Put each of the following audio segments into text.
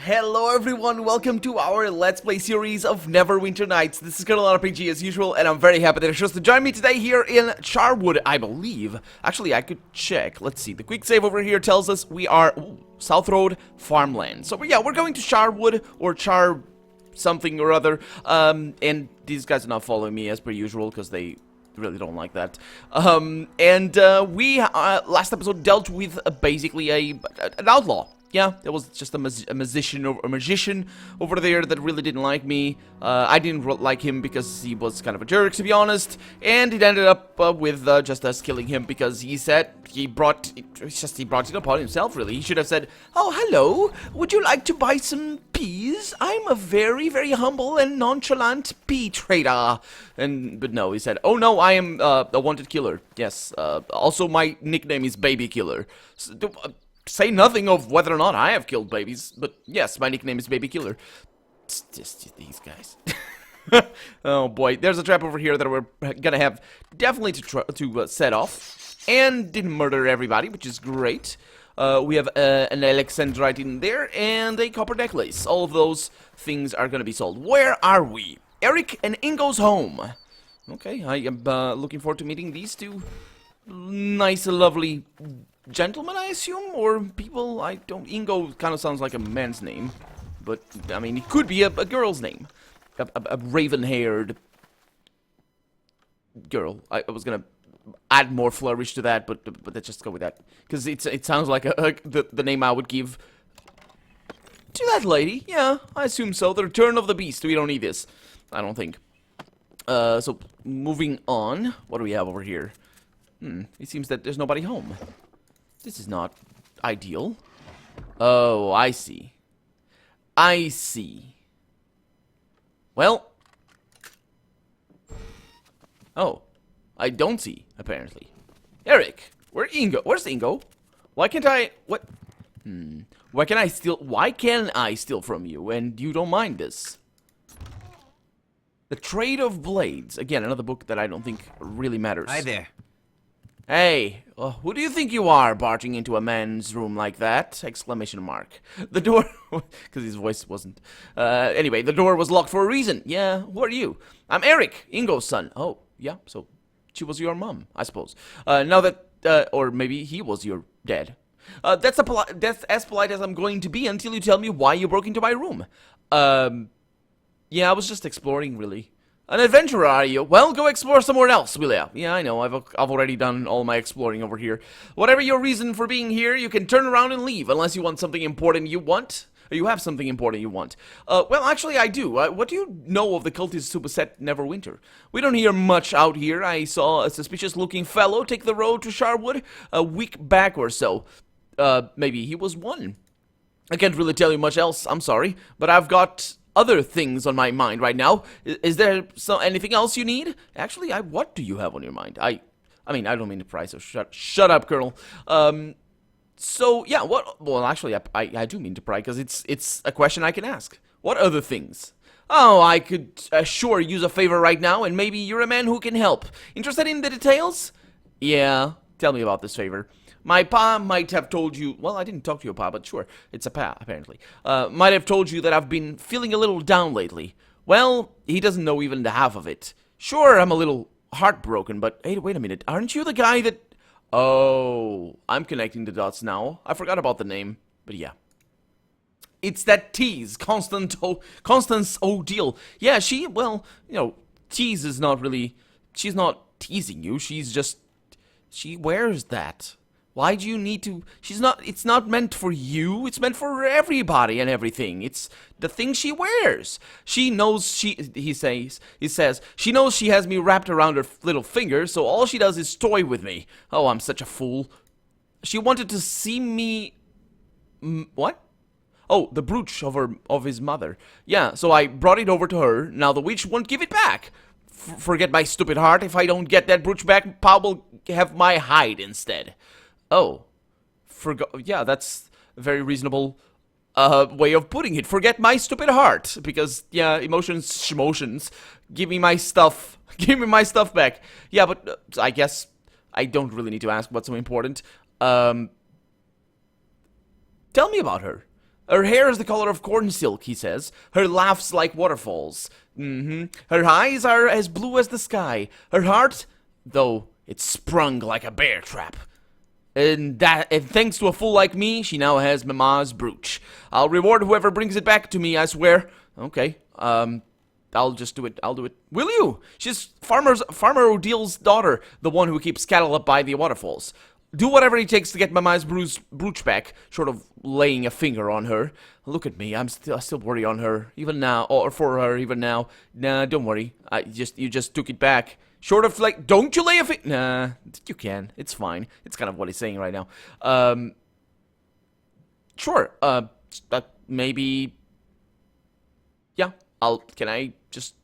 Hello everyone, welcome to our Let's Play series of Neverwinter Nights. This is Colonel RPG as usual, and I'm very happy that you're chose to join me today here in Charwood, I believe. Actually, I could check. Let's see. The quick save over here tells us we are South Road Farmland. So yeah, we're going to Charwood or Char something or other. And these guys are not following me as per usual because they really don't like that. We last episode dealt with basically an outlaw. Yeah, there was just a magician over there that really didn't like me. I didn't like him because he was kind of a jerk, to be honest. And it ended up with just us killing him because he said he brought it upon himself. Really, he should have said, "Oh, hello. Would you like to buy some peas? I'm a very, very humble and nonchalant pea trader." But no, he said, "Oh no, I am a wanted killer. Yes. Also, my nickname is Baby Killer." Say nothing of whether or not I have killed babies, but yes, my nickname is Baby Killer. It's just these guys. Oh boy, there's a trap over here that we're gonna have definitely to set off, and didn't murder everybody, which is great. We have an Alexandrite in there and a copper necklace. All of those things are gonna be sold. Where are we? Eric and Engel's home. Okay, I am looking forward to meeting these two nice, lovely gentlemen, I assume, or people. I don't. Ingo kind of sounds like a man's name, but I mean, it could be a girl's name, a raven-haired girl. I was gonna add more flourish to that, but let's just go with that because it sounds like the name I would give to that lady. Yeah, I assume so. The Return of the Beast. We don't need this, I don't think. So moving on. What do we have over here? It seems that there's nobody home. This is not ideal. Oh, I see. I see. Well. Oh. I don't see, apparently. Eric, where's Ingo? Why can't I... What? Why can I steal from you and you don't mind this? The Trade of Blades. Again, another book that I don't think really matters. Hi there. Hey, who do you think you are, barging into a man's room like that? Exclamation mark. The door... Because his voice wasn't... anyway, the door was locked for a reason. Yeah, who are you? I'm Eric, Ingo's son. Oh, yeah, so she was your mom, I suppose. Now that... or maybe he was your dad. That's as polite as I'm going to be until you tell me why you broke into my room. Yeah, I was just exploring, really. An adventurer, are you? Well, go explore somewhere else, will ya? Yeah, I know. I've already done all my exploring over here. Whatever your reason for being here, you can turn around and leave, unless you want something important you want. Or you have something important you want. Well, actually, I do. What do you know of the cultists who beset Neverwinter? We don't hear much out here. I saw a suspicious-looking fellow take the road to Charwood a week back or so. Maybe he was one. I can't really tell you much else, I'm sorry, but I've got other things on my mind right now. Is there anything else you need? Actually, what do you have on your mind? I mean, I don't mean to pry, so shut up, Colonel. So yeah, well, actually, I do mean to pry because it's a question I can ask. What other things? Oh, I could sure use a favor right now, and maybe you're a man who can help. Interested in the details? Yeah, tell me about this favor. My pa might have told you... Well, I didn't talk to your pa, but sure. It's a pa, apparently. Might have told you that I've been feeling a little down lately. Well, he doesn't know even the half of it. Sure, I'm a little heartbroken, but... Hey, wait a minute. Aren't you the guy that... Oh, I'm connecting the dots now. I forgot about the name, but yeah. It's that tease, Constance O'Deal. Yeah, well, you know, tease is not really... She's not teasing you. She's just... She wears that. Why do you need to... It's not meant for you. It's meant for everybody and everything. It's the thing she wears. She knows he says, she knows she has me wrapped around her little finger, so all she does is toy with me. Oh, I'm such a fool. She wanted to see me... What? Oh, the brooch of his mother. Yeah, so I brought it over to her. Now the witch won't give it back. Forget my stupid heart. If I don't get that brooch back, Pa will have my hide instead. Oh, yeah, that's a very reasonable way of putting it. Forget my stupid heart, because yeah, emotions. Give me my stuff. Give me my stuff back. Yeah, but I guess I don't really need to ask what's so important. Tell me about her. Her hair is the color of corn silk, he says. Her laugh's like waterfalls. Her eyes are as blue as the sky. Her heart, though, it's sprung like a bear trap. And thanks to a fool like me, she now has Mama's brooch. I'll reward whoever brings it back to me, I swear. Okay, I'll just do it. I'll do it. Will you? She's Farmer Odil's daughter, the one who keeps cattle up by the waterfalls. Do whatever it takes to get Mama's brooch back, short of laying a finger on her. Look at me, I still worry on her, even now, or for her, even now. Nah, don't worry. You just took it back. Short of, like, don't you lay a finger? Nah, you can. It's fine. It's kind of what he's saying right now. Sure, maybe... Yeah, can I just...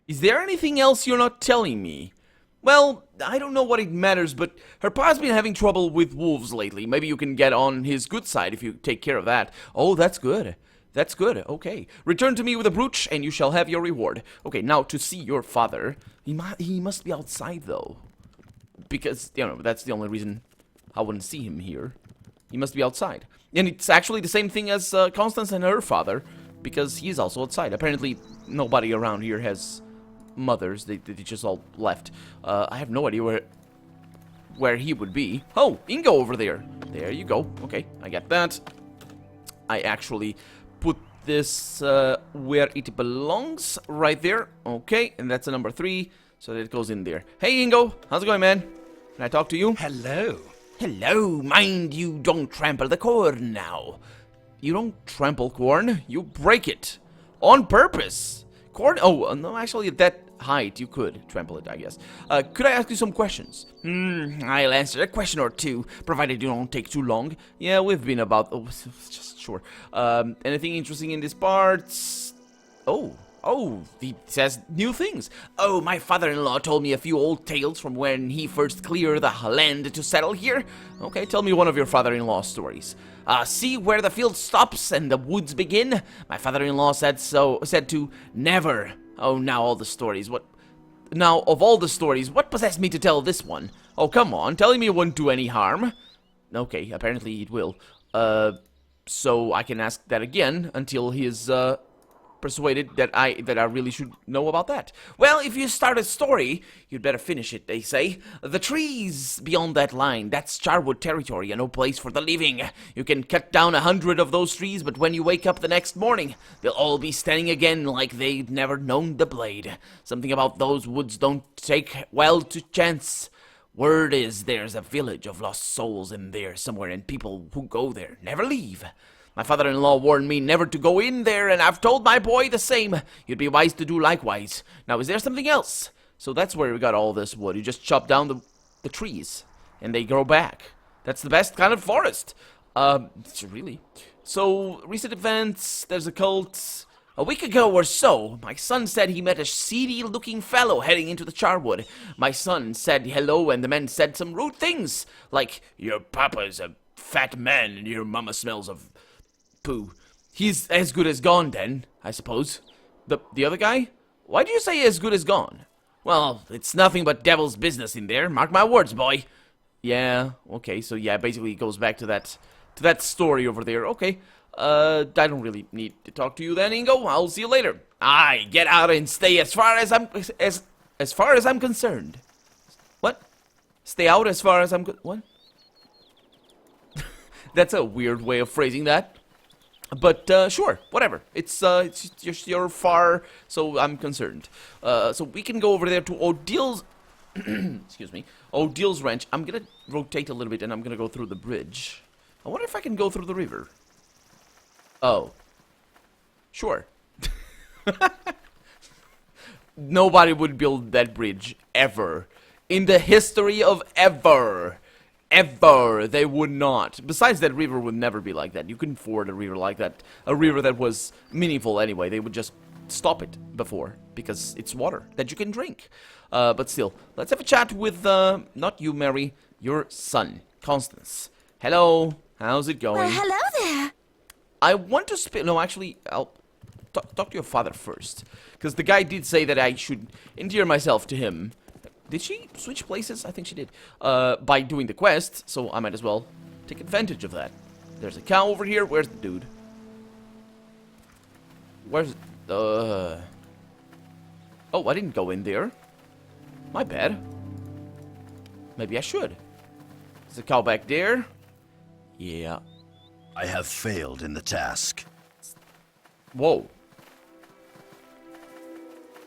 Is there anything else you're not telling me? Well, I don't know what it matters, but her pa's been having trouble with wolves lately. Maybe you can get on his good side if you take care of that. Oh, that's good. That's good. Okay. Return to me with a brooch, and you shall have your reward. Okay, now to see your father. He must be outside, though. Because, you know, that's the only reason I wouldn't see him here. He must be outside. And it's actually the same thing as Constance and her father, because he's also outside. Apparently, nobody around here has... mothers. They just all left. I have no idea where he would be. Oh, Engel over there. There you go. Okay, I get that. I actually put this where it belongs, right there. Okay, and that's a number 3, so that it goes in there. Hey, Engel, how's it going, man? Can I talk to you? Hello. Hello. Mind you don't trample the corn now. You don't trample corn. You break it on purpose. Corn? Oh, no, actually, at that height, you could trample it, I guess. Could I ask you some questions? I'll answer a question or two, provided you don't take too long. Yeah, we've been about... Oh, just sure. Anything interesting in these parts? Oh, he says new things. Oh, my father-in-law told me a few old tales from when he first cleared the land to settle here. Okay, tell me one of your father-in-law stories. See where the field stops and the woods begin? My father-in-law said to never. Oh, now all the stories. Now, of all the stories, what possessed me to tell this one? Oh, come on, telling me it wouldn't do any harm. Okay, apparently it will. So I can ask that again until he is, persuaded that I really should know about that. Well, if you start a story, you'd better finish it, they say. The trees beyond that line, that's Charwood territory and no place for the living. You can cut down 100 of those trees, but when you wake up the next morning, they'll all be standing again like they'd never known the blade. Something about those woods don't take well to chance. Word is there's a village of lost souls in there somewhere, and people who go there never leave. My father-in-law warned me never to go in there, and I've told my boy the same. You'd be wise to do likewise. Now, is there something else? So that's where we got all this wood. You just chop down the trees, and they grow back. That's the best kind of forest. Really. So, recent events, there's a cult. A week ago or so, my son said he met a seedy-looking fellow heading into the Charwood. My son said hello, and the men said some rude things, like, your papa's a fat man, and your mama smells of... poo. He's as good as gone then, I suppose. The other guy? Why do you say as good as gone? Well, it's nothing but devil's business in there, mark my words, boy. Yeah, okay, so yeah, basically it goes back to that story over there. Okay, I don't really need to talk to you then, Engel. I'll see you later. Aye, get out and stay as far as I'm concerned. What? Stay out as far as I'm what? That's a weird way of phrasing that. But, sure, whatever. It's just you're far, so I'm concerned. So we can go over there to Odil's... excuse me. Odil's ranch. I'm gonna rotate a little bit, and I'm gonna go through the bridge. I wonder if I can go through the river. Oh. Sure. Nobody would build that bridge, ever. In the history of ever. Ever, they would not. Besides, that river would never be like that. You couldn't ford a river like that. A river that was meaningful anyway. They would just stop it before, because it's water that you can drink. But still, let's have a chat with, not you, Mary, your son, Constance. Hello, how's it going? Well, hello there. I want to no, actually, I'll talk to your father first. Because the guy did say that I should endear myself to him. Did she switch places? I think she did. By doing the quest, so I might as well take advantage of that. There's a cow over here. Where's the dude? Where's... Oh, I didn't go in there. My bad. Maybe I should. There's a cow back there. Yeah. I have failed in the task. Whoa.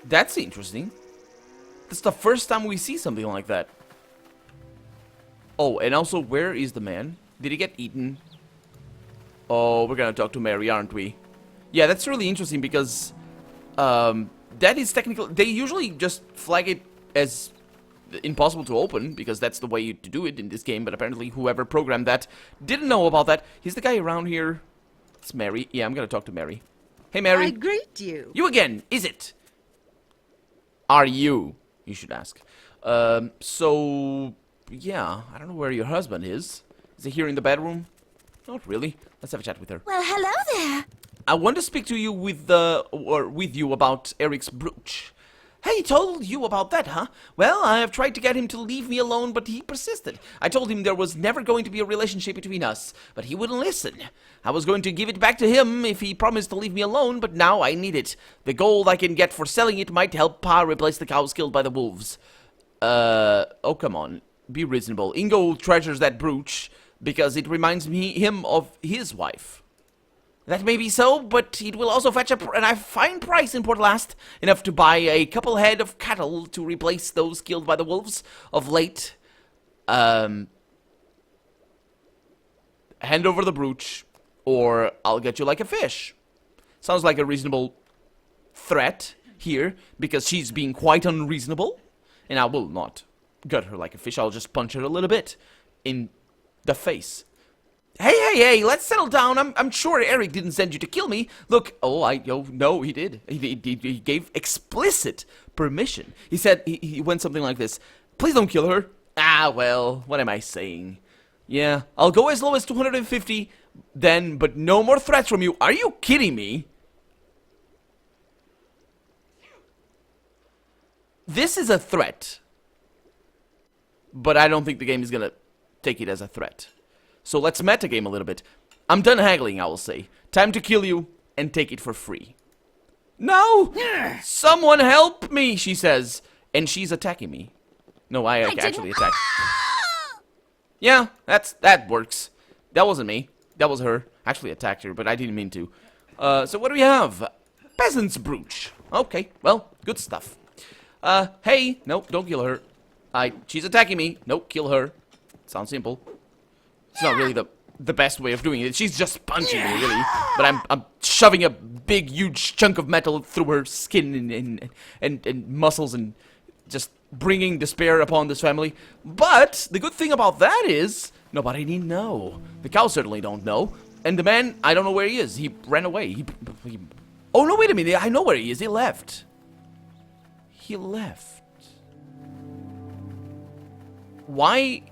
That's interesting. That's the first time we see something like that. Oh, and also, where is the man? Did he get eaten? Oh, we're gonna talk to Mary, aren't we? Yeah, that's really interesting because that is technically... They usually just flag it as impossible to open because that's the way to do it in this game, but apparently whoever programmed that didn't know about that. He's the guy around here. It's Mary. Yeah, I'm gonna talk to Mary. Hey, Mary. I greet you. You again, is it? Are you? You should ask. So... Yeah, I don't know where your husband is. Is he here in the bedroom? Not really. Let's have a chat with her. Well, hello there. I want to speak to you with you about Eric's brooch. Hey, he told you about that, huh? Well, I have tried to get him to leave me alone, but he persisted. I told him there was never going to be a relationship between us, but he wouldn't listen. I was going to give it back to him if he promised to leave me alone, but now I need it. The gold I can get for selling it might help Pa replace the cows killed by the wolves. Oh, come on. Be reasonable. Engel treasures that brooch because it reminds him of his wife. That may be so, but it will also fetch a fine price in Port Last, enough to buy a couple head of cattle to replace those killed by the wolves of late. Hand over the brooch, or I'll get you like a fish. Sounds like a reasonable threat here, because she's being quite unreasonable, and I will not gut her like a fish. I'll just punch her a little bit in the face. Hey, let's settle down. I'm sure Eric didn't send you to kill me. Look, no, he did. He gave explicit permission. He said, he went something like this. Please don't kill her. Ah, well, what am I saying? Yeah, I'll go as low as 250 then, but no more threats from you. Are you kidding me? This is a threat. But I don't think the game is gonna take it as a threat. So let's metagame a little bit. I'm done haggling, I will say. Time to kill you and take it for free. No! Someone help me, she says. And she's attacking me. No, I actually attacked. Yeah, that works. That wasn't me. That was her. Actually attacked her, but I didn't mean to. So what do we have? Peasant's brooch. Okay, well, good stuff. Hey, nope, don't kill her. She's attacking me. Nope, kill her. Sounds simple. It's not really the best way of doing it. She's just punching me, really. But I'm shoving a big, huge chunk of metal through her skin and muscles and just bringing despair upon this family. But the good thing about that is nobody need know. The cows certainly don't know. And the man, I don't know where he is. He ran away. Oh, no, wait a minute. I know where he is. He left. He left. Why...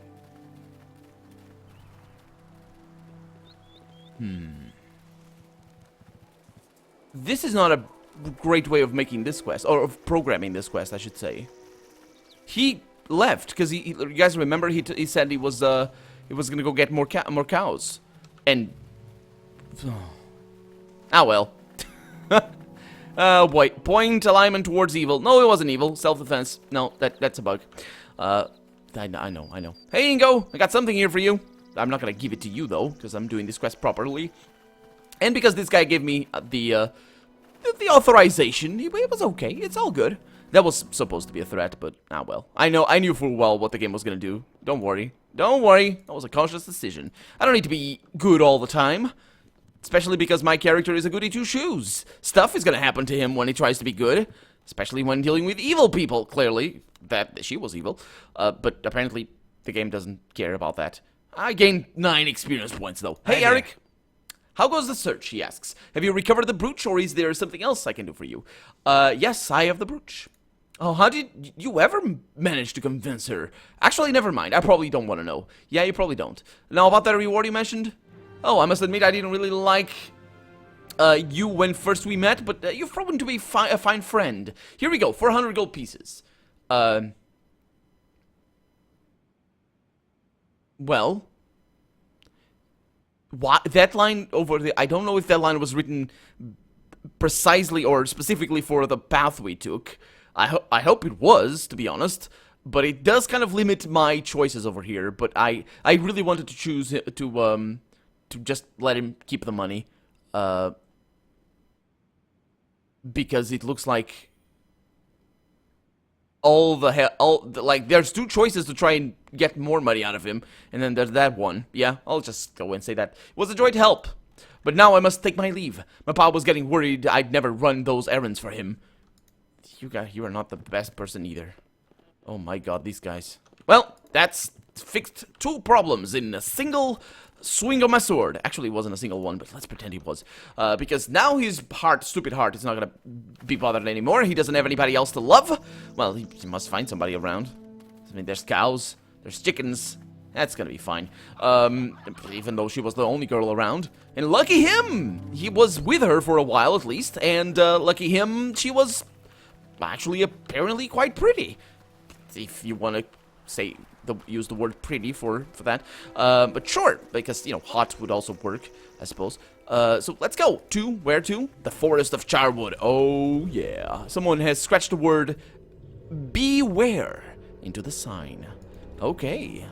This is not a great way of making this quest, or of programming this quest, I should say. He left because you guys remember he said he was gonna go get more cows, and well. Oh boy, point alignment towards evil. No, it wasn't evil. Self-defense. No, that's a bug. I know. Hey, Ingo, I got something here for you. I'm not gonna give it to you though, because I'm doing this quest properly, and because this guy gave me the authorization. It was okay. It's all good. That was supposed to be a threat, but well. I knew full well what the game was gonna do. Don't worry. That was a conscious decision. I don't need to be good all the time, especially because my character is a goody two shoes. Stuff is gonna happen to him when he tries to be good, especially when dealing with evil people. Clearly, that she was evil, but apparently the game doesn't care about that. I gained 9 experience points, though. Hey, Eric. How goes the search, he asks. Have you recovered the brooch, or is there something else I can do for you? Yes, I have the brooch. Oh, how did you ever manage to convince her? Actually, never mind. I probably don't want to know. Yeah, you probably don't. Now, about that reward you mentioned? Oh, I must admit I didn't really like you when first we met, but you've proven to be a fine friend. Here we go, 400 gold pieces. Well, why that line over there, I don't know if that line was written precisely or specifically for the path we took. I hope it was, to be honest, but it does kind of limit my choices over here. But I really wanted to choose to just let him keep the money, because it looks like like there's two choices to try and get more money out of him, and then there's that one. Yeah, I'll just go and say that. It was a joy to help, but now I must take my leave. My pa was getting worried I'd never run those errands for him. You are not the best person either. Oh my god, these guys. Well, that's fixed two problems in a single swing of my sword. Actually, it wasn't a single one, but let's pretend it was. Because now his stupid heart, is not gonna be bothered anymore. He doesn't have anybody else to love. Well, he must find somebody around. I mean, there's cows, there's chickens. That's gonna be fine. Even though she was the only girl around. And lucky him! He was with her for a while, at least. And lucky him, she was actually apparently quite pretty. If you want to say use the word pretty for that, but sure, because you know hot would also work, I suppose. So let's go to where to? The forest of Charwood. Oh yeah, someone has scratched the word beware into the sign. Okay,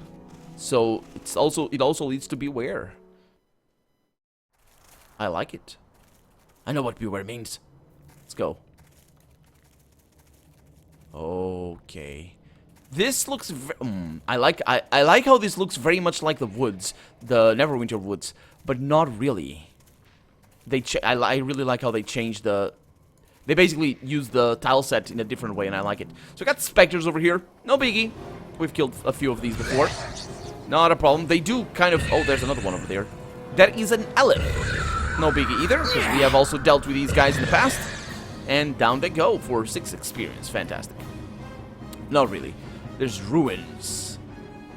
so it also leads to beware. I like it. I know what beware means. Let's go. Okay. This looks I like how this looks very much like the woods, the Neverwinter woods, but not really. I really like how they changed they basically used the tile set in a different way, and I like it. So we got specters over here. No biggie. We've killed a few of these before. Not a problem. They do kind of... Oh, there's another one over there. That is an elephant. No biggie either, because we have also dealt with these guys in the past. And down they go for 6 experience. Fantastic. Not really. There's ruins.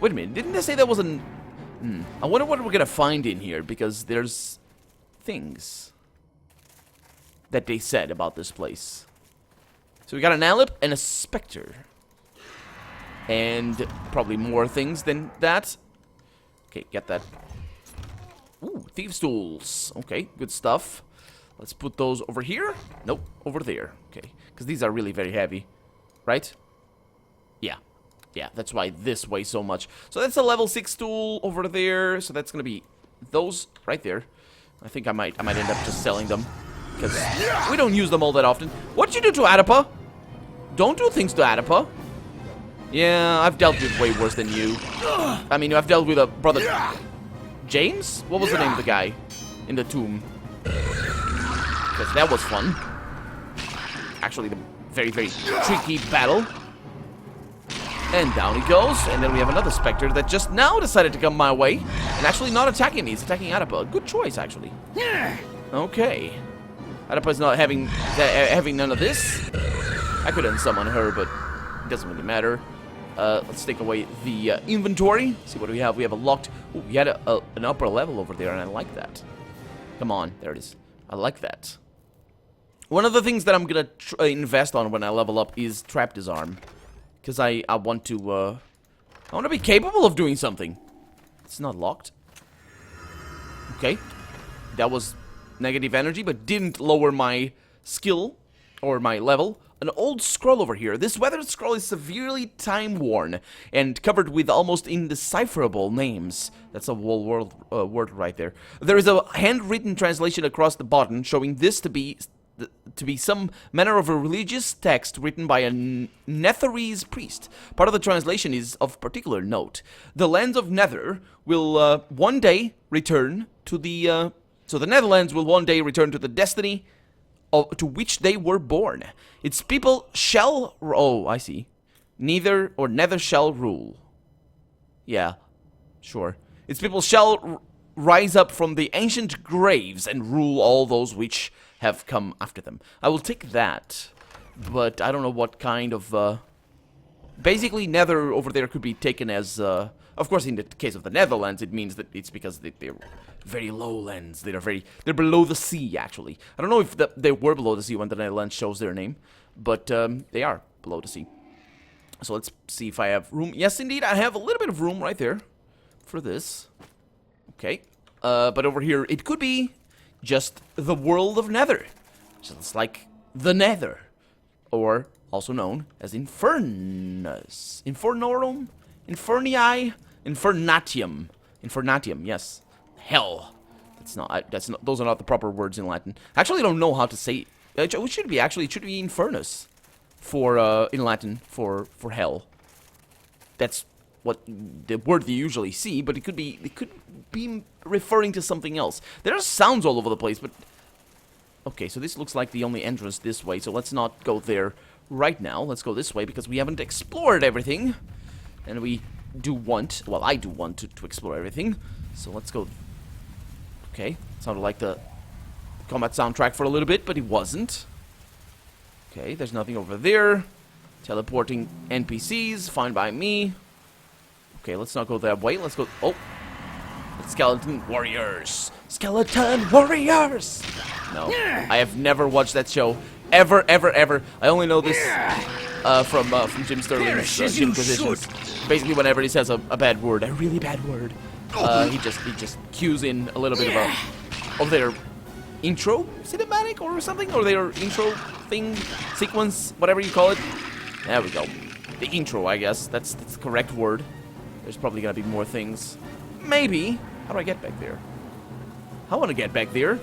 Wait a minute. Didn't they say there was an... I wonder what we're going to find in here, because there's things that they said about this place. So we got an Alep and a Spectre. And probably more things than that. Okay, get that. Ooh, Thieves' Tools. Okay, good stuff. Let's put those over here. Nope, over there. Okay, because these are really very heavy. Right? Yeah. Yeah, that's why this weighs so much. So that's a level 6 tool over there. So that's going to be those right there. I think I might end up just selling them, because we don't use them all that often. What'd you do to Adapa? Don't do things to Adapa. Yeah, I've dealt with way worse than you. I mean, I've dealt with a brother... James? What was the name of the guy in the tomb? Because that was fun. Actually, the very, very tricky battle. And down he goes. And then we have another Spectre that just now decided to come my way. And actually not attacking me. He's attacking Adapa. Good choice, actually. Okay. Adapa's not having none of this. I could unsummon her, but it doesn't really matter. Let's take away the inventory. See what we have. We have a locked... Ooh, we had an upper level over there, and I like that. Come on. There it is. I like that. One of the things that I'm going to invest on when I level up is Trap Disarm. Because I want to... I want to be capable of doing something. It's not locked. Okay. That was negative energy, but didn't lower my skill or my level. An old scroll over here. This weathered scroll is severely time-worn and covered with almost indecipherable names. That's a whole word right there. There is a handwritten translation across the bottom showing this to be some manner of a religious text written by a Netherese priest. Part of the translation is of particular note. The lands of Nether will one day return to the... so the Netherlands will one day return to the destiny to which they were born. Its people shall... Oh, I see. Nether shall rule. Yeah, sure. Its people shall rise up from the ancient graves and rule all those which have come after them. I will take that, but I don't know what kind of... Basically, Nether over there could be taken as... of course, in the case of the Netherlands, it means that it's because they're very low lands. They're below the sea, actually. I don't know if they were below the sea when the Netherlands shows their name, but they are below the sea. So let's see if I have room. Yes, indeed, I have a little bit of room right there for this. Okay. But over here, it could be just the world of Nether. Just like the Nether. Or also known as Infernus. Infernorum? Infernii? Infernatium. Infernatium, yes. Hell. Those are not the proper words in Latin. I actually don't know how to say it. It should be Infernus for in Latin for hell. That's what the word you usually see, but it could be referring to something else. There are sounds all over the place, but okay, so this looks like the only entrance this way, so let's not go there right now. Let's go this way because we haven't explored everything. And we do want, well, I do want to explore everything. So let's go. Okay, sounded like the combat soundtrack for a little bit, but it wasn't. Okay, there's nothing over there. Teleporting NPCs, fine by me. Okay, let's not go that way. Let's go. Oh, Skeleton Warriors. Skeleton Warriors. No, I have never watched that show ever. I only know this from Jim Sterling's Jimquisitions. Basically, whenever he says a bad word, a really bad word, he just cues in a little bit of their intro cinematic or something, or their intro thing, sequence, whatever you call it. There we go. The intro, I guess. That's the correct word. There's probably gonna be more things. Maybe. How do I get back there? I want to get back there.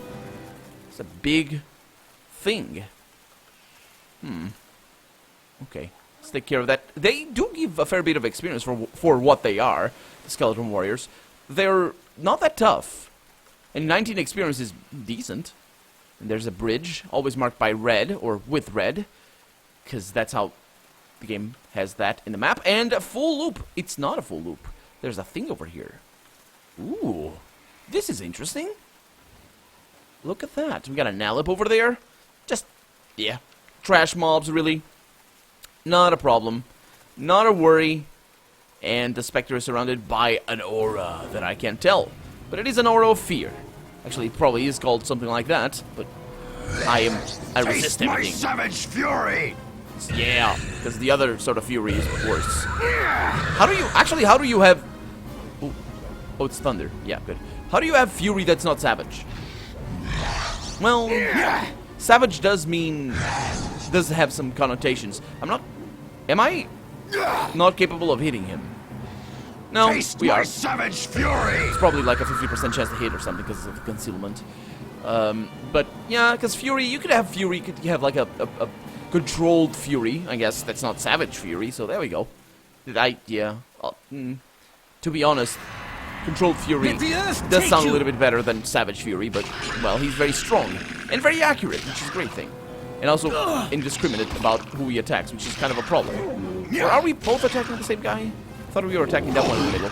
It's a big thing. Okay. Let's take care of that. They do give a fair bit of experience for what they are, the Skeleton Warriors. They're not that tough. And 19 experience is decent. And there's a bridge, always marked by red, or with red. Because that's how the game has that in the map. And a full loop. It's not a full loop. There's a thing over here. Ooh. This is interesting. Look at that. We got a Nallip over there. Just, yeah. Trash mobs, really. Not a problem. Not a worry. And the Spectre is surrounded by an aura that I can't tell. But it is an aura of fear. Actually, it probably is called something like that. But I resist everything. My savage fury! Yeah, because the other sort of fury is worse. How do you have... Oh, it's thunder. Yeah, good. How do you have fury that's not savage? Well, savage does have some connotations. Am I not capable of hitting him? No, we are. Savage fury! It's probably like a 50% chance to hit or something because of the concealment. But yeah, because fury, you could have fury, you could have like a controlled fury. I guess that's not savage fury, so there we go. To be honest, controlled fury does sound a little bit better than savage fury, but, well, he's very strong and very accurate, which is a great thing. And also indiscriminate about who he attacks, which is kind of a problem. Or are we both attacking the same guy? I thought we were attacking that one in the middle.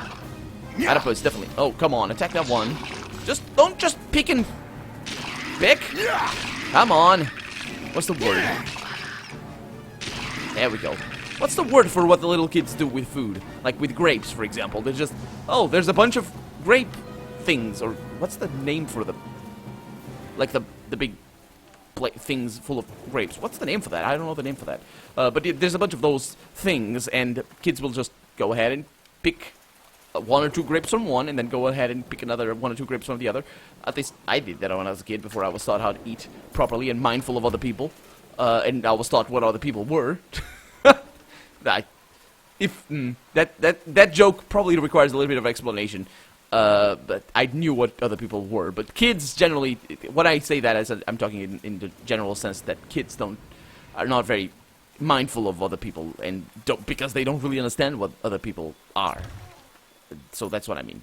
Adipose, definitely. Oh, come on, attack that one. Don't just pick and pick. Come on. What's the word? There we go. What's the word for what the little kids do with food? Like with grapes, for example. They're just, oh, there's a bunch of grape things. Or what's the name for them? Like the big things full of grapes. What's the name for that? I don't know the name for that. But there's a bunch of those things, and kids will just go ahead and pick one or two grapes from one, and then go ahead and pick another one or two grapes from the other. At least I did that when I was a kid, before I was taught how to eat properly and mindful of other people. And I was taught what other people were. That joke probably requires a little bit of explanation. But I knew what other people were. But kids generally, when I say that, I'm talking in the general sense that kids are not very mindful of other people, and because they don't really understand what other people are. So that's what I mean.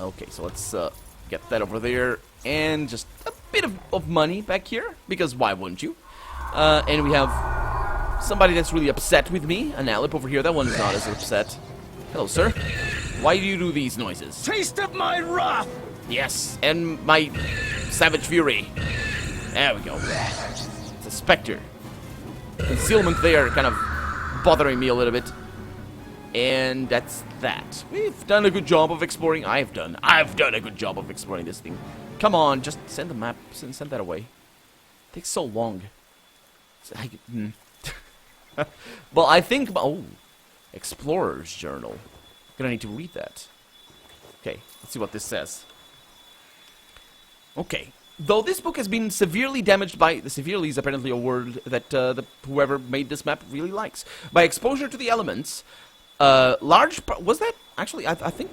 Okay, so let's get that over there, and just a bit of money back here, because why wouldn't you? And we have somebody that's really upset with me, an Nallip over here. That one is not as upset. Hello, sir. Why do you do these noises? Taste of my wrath! Yes, and my savage fury. There we go. It's a Spectre. Concealment there kind of bothering me a little bit. And that's that. We've done a good job of exploring. I've done a good job of exploring this thing. Come on, just send the map. Send that away. It takes so long. Well, I think... Oh, Explorer's Journal. Gonna need to read that. Okay, let's see what this says. Okay. Though this book has been severely damaged by... Severely is apparently a word that whoever made this map really likes. By exposure to the elements, was that... Actually, I think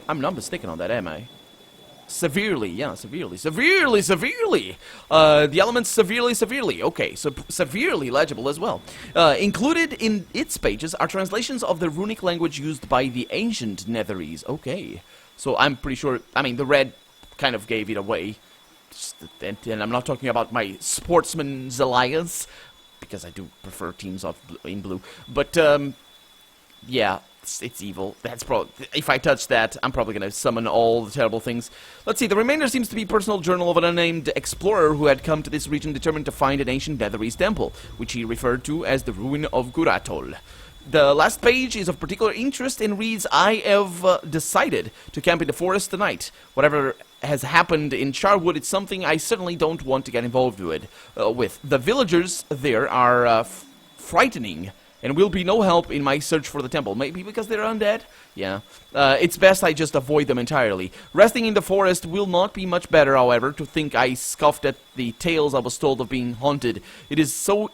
I'm not mistaken on that, am I? Severely, yeah, severely. The elements severely. Okay, so severely legible as well. Included in its pages are translations of the runic language used by the ancient Netherese. Okay, so I'm pretty sure... I mean, the red kind of gave it away. And I'm not talking about my sportsman's alliance, because I do prefer teams in blue. But, yeah, it's evil. That's probably... If I touch that, I'm probably going to summon all the terrible things. Let's see, the remainder seems to be personal journal of an unnamed explorer who had come to this region determined to find an ancient Netherese temple, which he referred to as the ruin of Guratol. The last page is of particular interest and reads, I have decided to camp in the forest tonight. Whatever has happened in Charwood, it's something I certainly don't want to get involved with. The villagers there are frightening and will be no help in my search for the temple. Maybe because they're undead? Yeah. It's best I just avoid them entirely. Resting in the forest will not be much better, however, to think I scoffed at the tales I was told of being haunted. It is so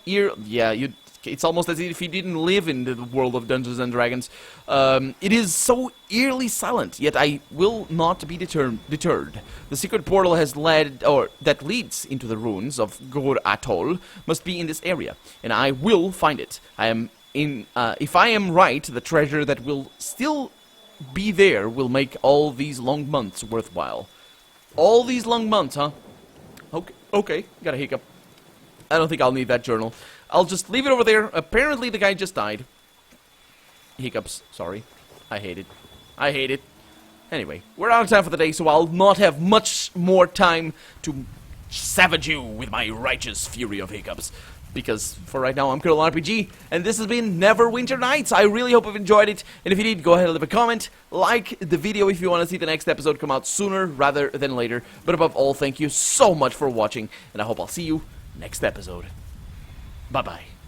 it's almost as if he didn't live in the world of Dungeons and Dragons. It is so eerily silent, yet I will not be deterred. The secret portal that leads into the ruins of Gur Atoll must be in this area, and I will find it. If I am right, the treasure that will still be there will make all these long months worthwhile. All these long months, huh? Okay, got a hiccup. I don't think I'll need that journal. I'll just leave it over there. Apparently the guy just died. Hiccups, sorry. I hate it. Anyway, we're out of time for the day, so I'll not have much more time to savage you with my righteous fury of hiccups. Because for right now, I'm Colonel RPG, and this has been Neverwinter Nights. I really hope you've enjoyed it, and if you did, go ahead and leave a comment, like the video if you want to see the next episode come out sooner rather than later. But above all, thank you so much for watching, and I hope I'll see you next episode. Bye-bye.